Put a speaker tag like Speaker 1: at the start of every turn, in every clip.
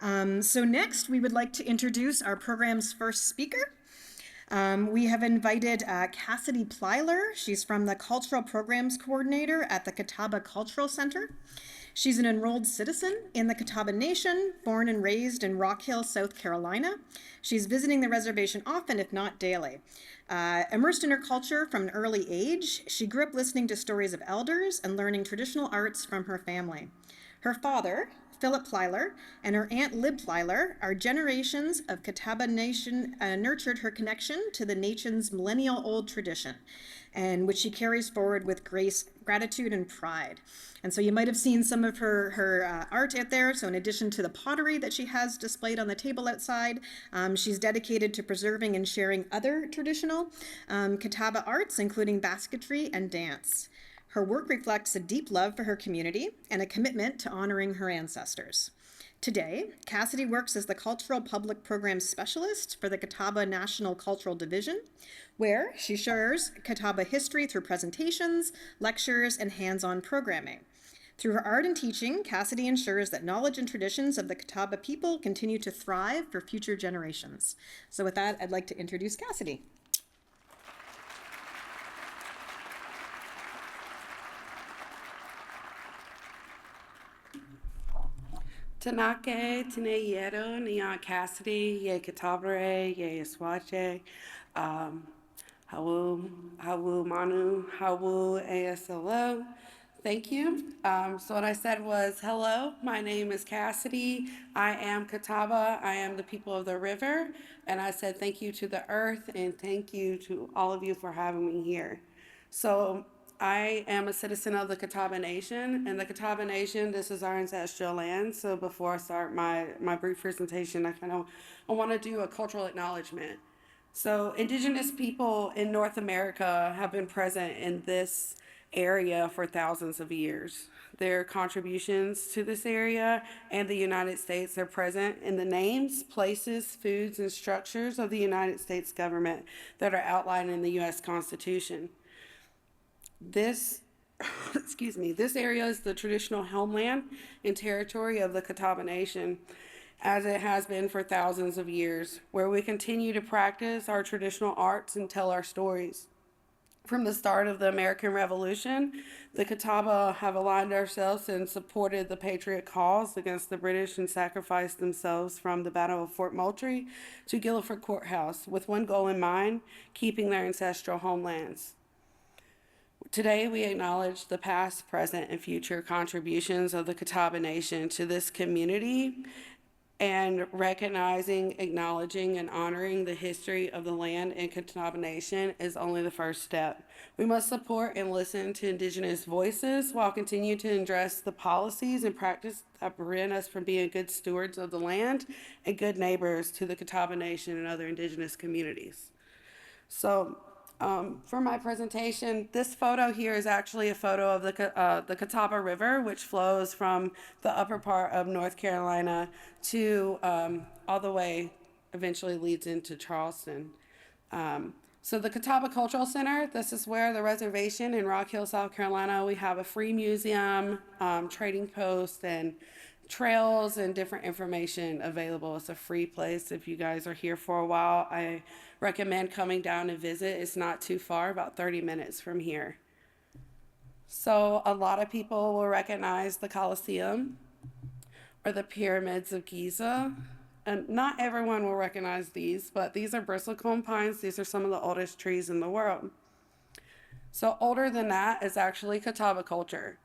Speaker 1: So next, we would like to introduce our program's first speaker. We have invited Kassidy Plyler. She's from the Cultural Programs Coordinator at the Catawba Cultural Center. She's an enrolled citizen in the Catawba Nation, born and raised in Rock Hill, South Carolina. She's visiting the reservation often, if not daily. Immersed in her culture from an early age, she grew up listening to stories of elders and learning traditional arts from her family. Her father, Philip Plyler, and her aunt Lib Plyler are generations of Catawba Nation nurtured her connection to the nation's millennial-old tradition, and which she carries forward with grace, gratitude, and pride. And so you might have seen some of her art out there. So in addition to the pottery that she has displayed on the table outside, she's dedicated to preserving and sharing other traditional Catawba arts, including basketry and dance. Her work reflects a deep love for her community and a commitment to honoring her ancestors. Today, Kassidy works as the Cultural Public Programs Specialist for the Catawba National Cultural Division, where she shares Catawba history through presentations, lectures, and hands-on programming. Through her art and teaching, Kassidy ensures that knowledge and traditions of the Catawba people continue to thrive for future generations. So with that, I'd like to introduce Kassidy.
Speaker 2: Tanake, Teneyero, Neon Cassidy, Ye Catawba, Ye Eswache, Hawu Manu, Hawu ASLO. Thank you. So what I said was, hello, my name is Kassidy. I am Catawba. I am the people of the river. And I said thank you to the earth and thank you to all of you for having me here. So I am a citizen of the Catawba Nation, and the Catawba Nation, this is our ancestral land. So before I start my brief presentation, I want to do a cultural acknowledgement. So indigenous people in North America have been present in this area for thousands of years. Their contributions to this area and the United States are present in the names, places, foods, and structures of the United States government that are outlined in the U.S. Constitution. This this area is the traditional homeland and territory of the Catawba Nation, as it has been for thousands of years, where we continue to practice our traditional arts and tell our stories. From the start of the American Revolution, the Catawba have aligned ourselves and supported the patriot cause against the British and sacrificed themselves from the Battle of Fort Moultrie to Guilford Courthouse with one goal in mind, keeping their ancestral homelands. Today, we acknowledge the past, present, and future contributions of the Catawba Nation to this community, and recognizing, acknowledging, and honoring the history of the land and Catawba Nation is only the first step. We must support and listen to Indigenous voices while continuing to address the policies and practice that prevent us from being good stewards of the land and good neighbors to the Catawba Nation and other Indigenous communities. So, for my presentation, this photo here is actually a photo of the Catawba River, which flows from the upper part of North Carolina to all the way, eventually leads into Charleston. So the Catawba Cultural Center, this is where the reservation in Rock Hill, South Carolina, we have a free museum, trading post, and trails and different information available. It's a free place. If you guys are here for a while, I recommend coming down and visit. It's not too far, about 30 minutes from here. So a lot of people will recognize the Colosseum or the pyramids of Giza. And not everyone will recognize these, but these are bristlecone pines. These are some of the oldest trees in the world. So older than that is actually Catawba culture.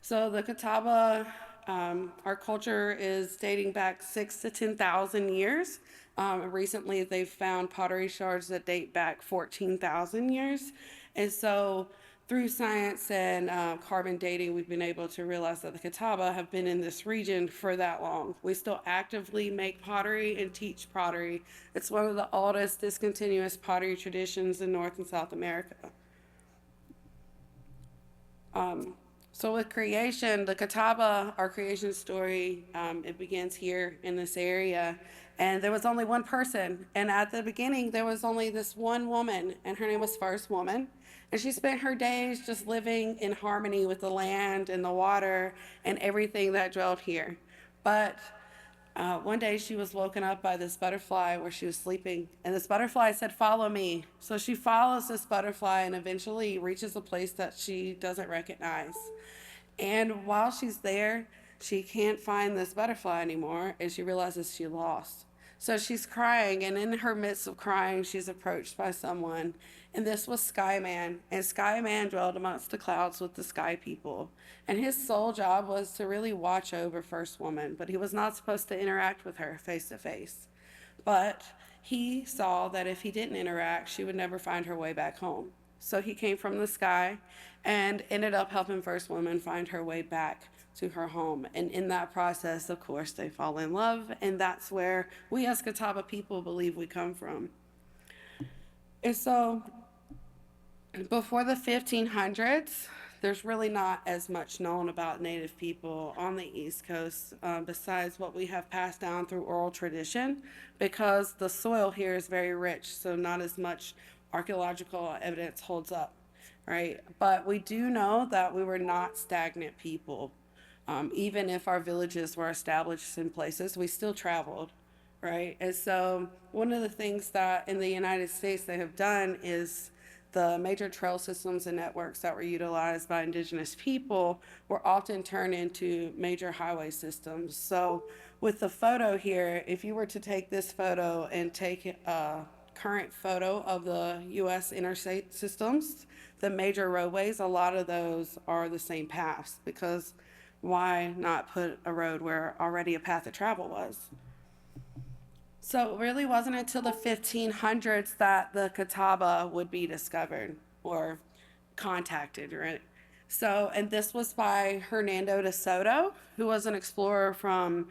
Speaker 2: So the Catawba, our culture is dating back 6,000 to 10,000 years. Recently, they've found pottery shards that date back 14,000 years. And so through science and carbon dating, we've been able to realize that the Catawba have been in this region for that long. We still actively make pottery and teach pottery. It's one of the oldest discontinuous pottery traditions in North and South America. So with creation, the Catawba, our creation story, it begins here in this area. And there was only one person. And at the beginning, there was only this one woman, and her name was First Woman. And she spent her days just living in harmony with the land and the water and everything that dwelled here. But One day she was woken up by this butterfly where she was sleeping, and this butterfly said, "Follow me." So she follows this butterfly and eventually reaches a place that she doesn't recognize. And while she's there, she can't find this butterfly anymore, and she realizes she lost. So she's crying, and in her midst of crying, she's approached by someone, and this was Skyman. And Skyman dwelled amongst the clouds with the sky people. And his sole job was to really watch over First Woman, but he was not supposed to interact with her face to face. But he saw that if he didn't interact, she would never find her way back home. So he came from the sky and ended up helping First Woman find her way back to her home. And in that process, of course, they fall in love. And that's where we as Catawba people believe we come from. And so before the 1500s, there's really not as much known about Native people on the East Coast besides what we have passed down through oral tradition, because the soil here is very rich, so not as much archaeological evidence holds up, right? But we do know that we were not stagnant people. Even if our villages were established in places, we still traveled, right? And so one of the things that in the United States they have done is the major trail systems and networks that were utilized by indigenous people were often turned into major highway systems. So with the photo here, if you were to take this photo and take a current photo of the US interstate systems, the major roadways, a lot of those are the same paths, because why not put a road where already a path of travel was? So it really wasn't until the 1500s that the Catawba would be discovered or contacted, right? So, and this was by Hernando de Soto, who was an explorer from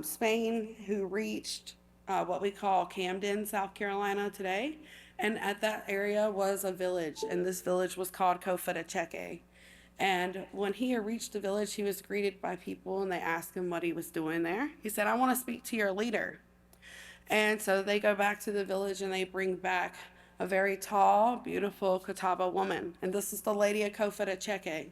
Speaker 2: Spain who reached what we call Camden, South Carolina today. And at that area was a village, and this village was called Cofetacheque. And when he reached the village, he was greeted by people, and they asked him what he was doing there. He said, "I want to speak to your leader." And so they go back to the village and they bring back a very tall, beautiful Catawba woman. And this is the Lady of Cofetacheque.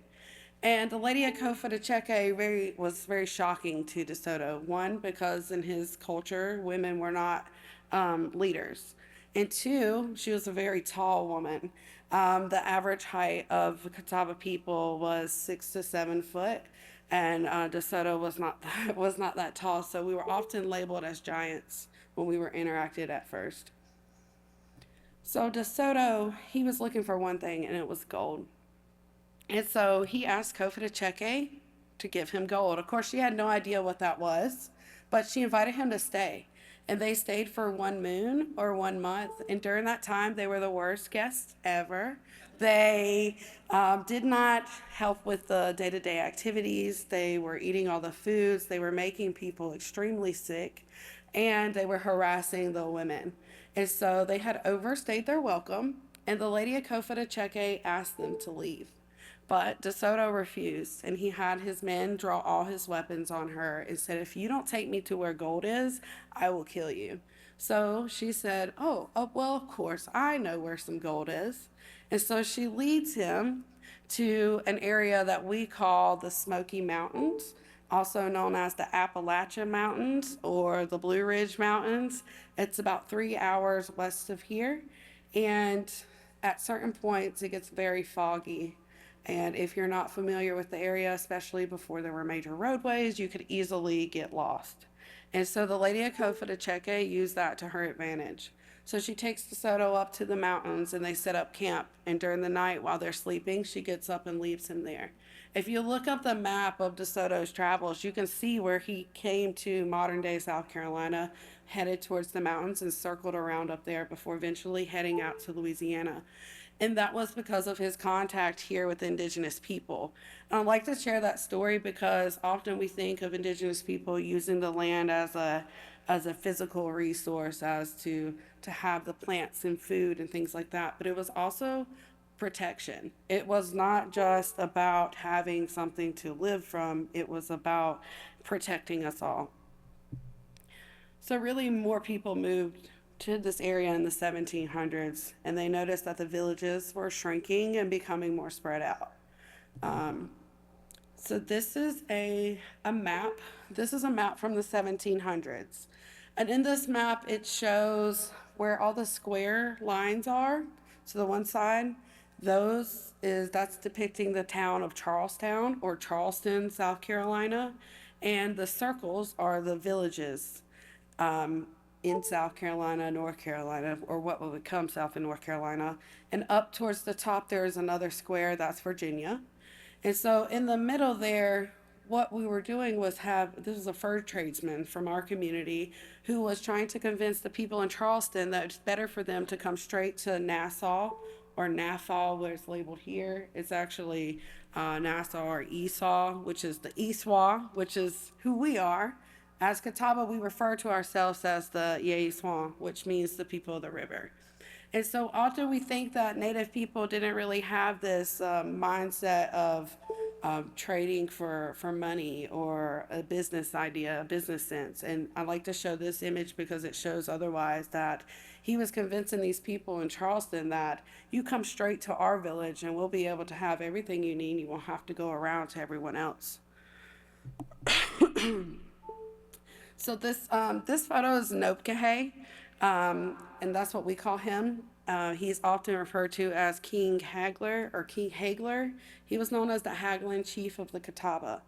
Speaker 2: And the Lady of Cofetacheque was very shocking to De Soto. One, because in his culture, women were not leaders. And two, she was a very tall woman. The average height of Catawba people was 6 to 7 foot. And De Soto was not was not that tall, so we were often labeled as giants when we were interacted at first. So De Soto, he was looking for one thing, and it was gold. And so he asked Cofetacheque to give him gold. Of course, she had no idea what that was, but she invited him to stay. And they stayed for 1 moon or 1 month. And during that time, they were the worst guests ever. They did not help with the day-to-day activities. They were eating all the foods. They were making people extremely sick, and they were harassing the women. And so they had overstayed their welcome, and the Lady of Cofetacheque asked them to leave. But De Soto refused, and he had his men draw all his weapons on her and said, "If you don't take me to where gold is, I will kill you." So she said, oh, well, of course, I know where some gold is. And so she leads him to an area that we call the Smoky Mountains, also known as the Appalachian Mountains or the Blue Ridge Mountains. It's about 3 hours west of here. And at certain points, it gets very foggy. And if you're not familiar with the area, especially before there were major roadways, you could easily get lost. And so the Lady of Cofetacheque used that to her advantage. So she takes De Soto up to the mountains, and they set up camp. And during the night, while they're sleeping, she gets up and leaves him there. If you look up the map of De Soto's travels, you can see where he came to modern-day South Carolina, headed towards the mountains, and circled around up there before eventually heading out to Louisiana. And that was because of his contact here with indigenous people. And I'd like to share that story because often we think of indigenous people using the land as a physical resource, as to have the plants and food and things like that. But it was also protection. It was not just about having something to live from, it was about protecting us all. So really more people moved to this area in the 1700s, and they noticed that the villages were shrinking and becoming more spread out. So this is a map. This is a map from the 1700s. And in this map, it shows where all the square lines are. So the one side, that's depicting the town of Charlestown or Charleston, South Carolina. And the circles are the villages in South Carolina, North Carolina, or what will become South and North Carolina. And up towards the top, there is another square, that's Virginia. And so in the middle there, what we were doing was this was a fur tradesman from our community who was trying to convince the people in Charleston that it's better for them to come straight to Nassau or Nassau, where it's labeled here. It's actually Nassau or Esau, which is the Esau, which is who we are. As Catawba, we refer to ourselves as the Yeiswan, which means the people of the river. And so often we think that Native people didn't really have this mindset of trading for money or a business idea, a business sense. And I like to show this image because it shows otherwise, that he was convincing these people in Charleston that you come straight to our village and we'll be able to have everything you need. You won't have to go around to everyone else. So this photo is Nopkahay, and that's what we call him. He's often referred to as King Hagler or King Hagler. He was known as the haggling chief of the Catawba.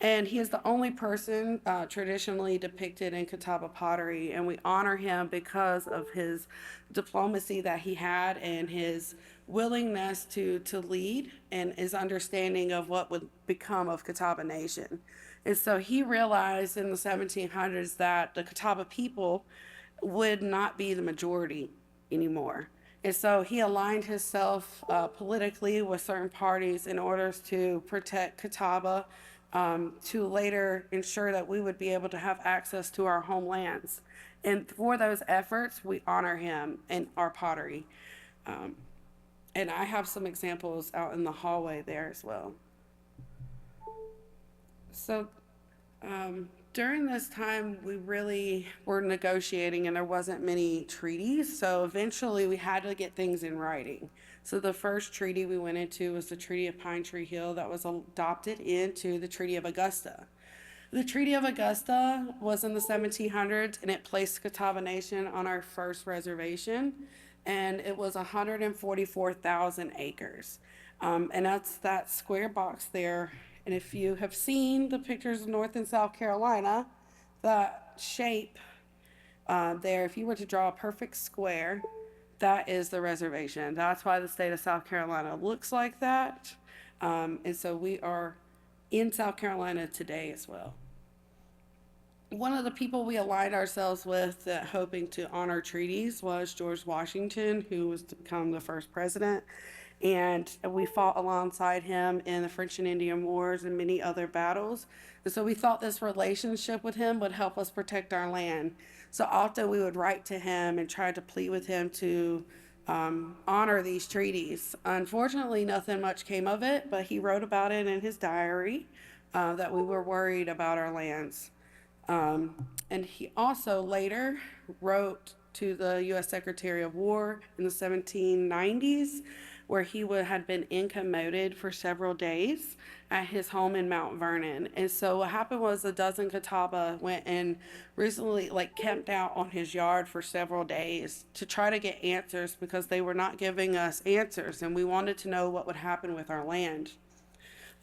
Speaker 2: And he is the only person traditionally depicted in Catawba pottery, and we honor him because of his diplomacy that he had and his willingness to lead and his understanding of what would become of Catawba Nation. And so he realized in the 1700s that the Catawba people would not be the majority anymore. And so he aligned himself politically with certain parties in order to protect Catawba, to later ensure that we would be able to have access to our homelands. And for those efforts, we honor him in our pottery. And I have some examples out in the hallway there as well. So during this time, we really were negotiating and there wasn't many treaties. So eventually we had to get things in writing. So the first treaty we went into was the Treaty of Pine Tree Hill that was adopted into the Treaty of Augusta. The Treaty of Augusta was in the 1700s and it placed Catawba Nation on our first reservation, and it was 144,000 acres. And that's that square box there. And if you have seen the pictures of North and South Carolina, that shape there, if you were to draw a perfect square, that is the reservation. That's why the state of South Carolina looks like that. And so we are in South Carolina today as well. One of the people we aligned ourselves with hoping to honor treaties was George Washington, who was to become the first president. And we fought alongside him in the French and Indian Wars and many other battles. And so we thought this relationship with him would help us protect our land. So often we would write to him and try to plead with him to honor these treaties. Unfortunately, nothing much came of it, but he wrote about it in his diary that we were worried about our lands. And he also later wrote to the U.S. Secretary of War in the 1790s, where he had been incommoded for several days at his home in Mount Vernon. And so what happened was a dozen Catawba went and recently camped out on his yard for several days to try to get answers, because they were not giving us answers and we wanted to know what would happen with our land.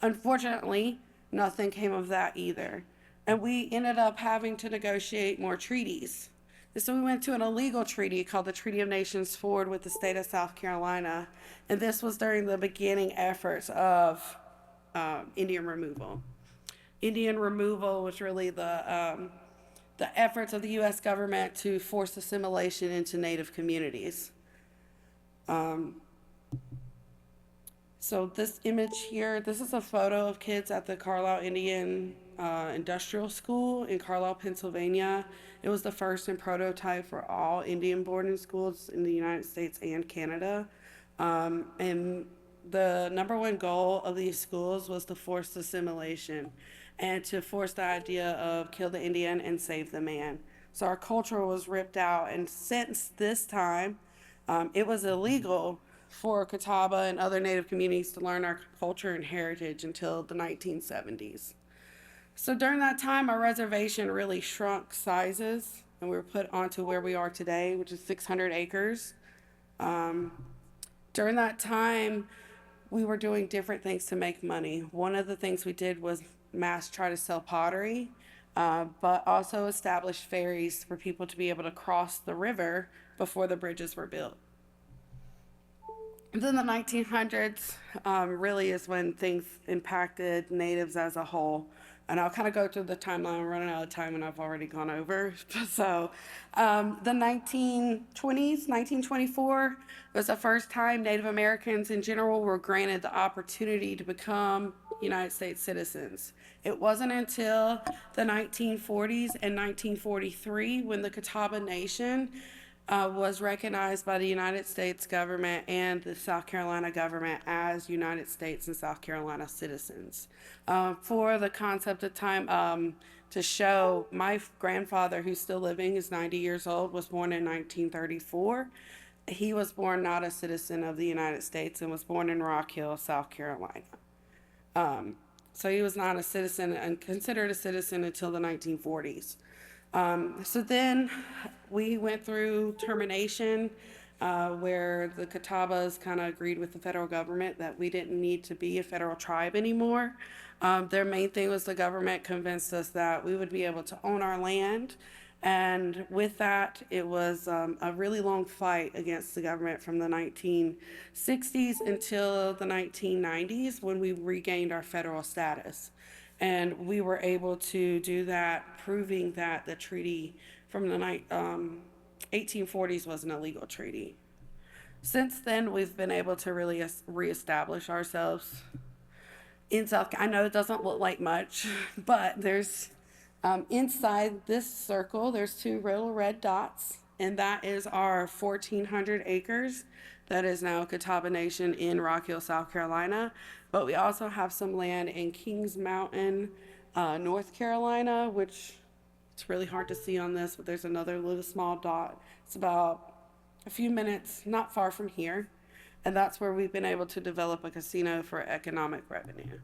Speaker 2: Unfortunately, nothing came of that either. And we ended up having to negotiate more treaties. And so we went to an illegal treaty called the Treaty of Nations Ford with the state of South Carolina. And this was during the beginning efforts of Indian removal. Indian removal was really the efforts of the U.S. government to force assimilation into Native communities. So this image here, this is a photo of kids at the Carlisle Indian Industrial School in Carlisle, Pennsylvania. It was the first and prototype for all Indian boarding schools in the United States and Canada. And the number one goal of these schools was to force assimilation and to force the idea of kill the Indian and save the man. So our culture was ripped out, and since this time, it was illegal for Catawba and other Native communities to learn our culture and heritage until the 1970s. So during that time, our reservation really shrunk sizes, and we were put onto where we are today, which is 600 acres. During that time, we were doing different things to make money. One of the things we did was try to sell pottery, but also establish ferries for people to be able to cross the river before the bridges were built. Then the 1900s really is when things impacted natives as a whole. And I'll kind of go through the timeline. I'm running out of time and I've already gone over. So the 1920s, 1924 was the first time Native Americans in general were granted the opportunity to become United States citizens. It wasn't until the 1940s and 1943 when the Catawba Nation was recognized by the United States government and the South Carolina government as United States and South Carolina citizens. For the concept of time, to show, my grandfather, who's still living, is 90 years old, was born in 1934. He was born not a citizen of the United States and was born in Rock Hill, South Carolina. So he was not a citizen and considered a citizen until the 1940s. So then we went through termination, where the Catawbas kind of agreed with the federal government that we didn't need to be a federal tribe anymore. Their main thing was the government convinced us that we would be able to own our land. And with that, it was a really long fight against the government from the 1960s until the 1990s when we regained our federal status. And we were able to do that, proving that the treaty from the 1840s was an illegal treaty. Since then, we've been able to really reestablish ourselves in I know it doesn't look like much, but there's inside this circle, there's two little red dots, and that is our 1,400 acres that is now Catawba Nation in Rock Hill, South Carolina. But we also have some land in Kings Mountain, North Carolina, which it's really hard to see on this, but there's another little small dot. It's about a few minutes, not far from here. And that's where we've been able to develop a casino for economic revenue.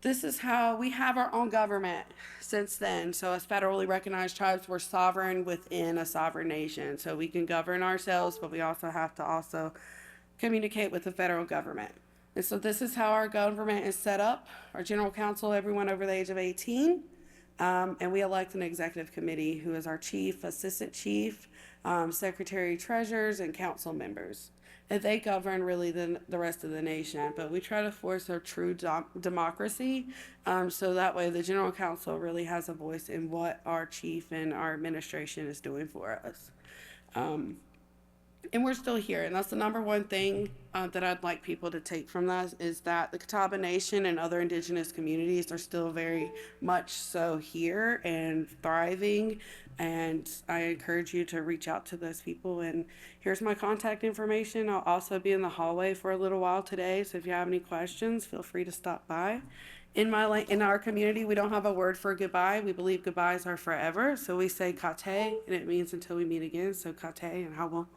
Speaker 2: This is how we have our own government since then. So as federally recognized tribes, we're sovereign within a sovereign nation. So we can govern ourselves, but we also have to communicate with the federal government. And so this is how our government is set up. Our general counsel, everyone over the age of 18. And we elect an executive committee who is our chief, assistant chief, secretary, treasurers, and council members. And they govern really the rest of the nation. But we try to force a true democracy, so that way the general counsel really has a voice in what our chief and our administration is doing for us. And we're still here, and that's the number one thing that I'd like people to take from that is that the Catawba Nation and other indigenous communities are still very much so here and thriving, and I encourage you to reach out to those people. And here's my contact information. I'll also be in the hallway for a little while today, so if you have any questions, feel free to stop by. In our community, we don't have a word for goodbye. We believe goodbyes are forever, so we say kate, and it means until we meet again, so kate and hawal.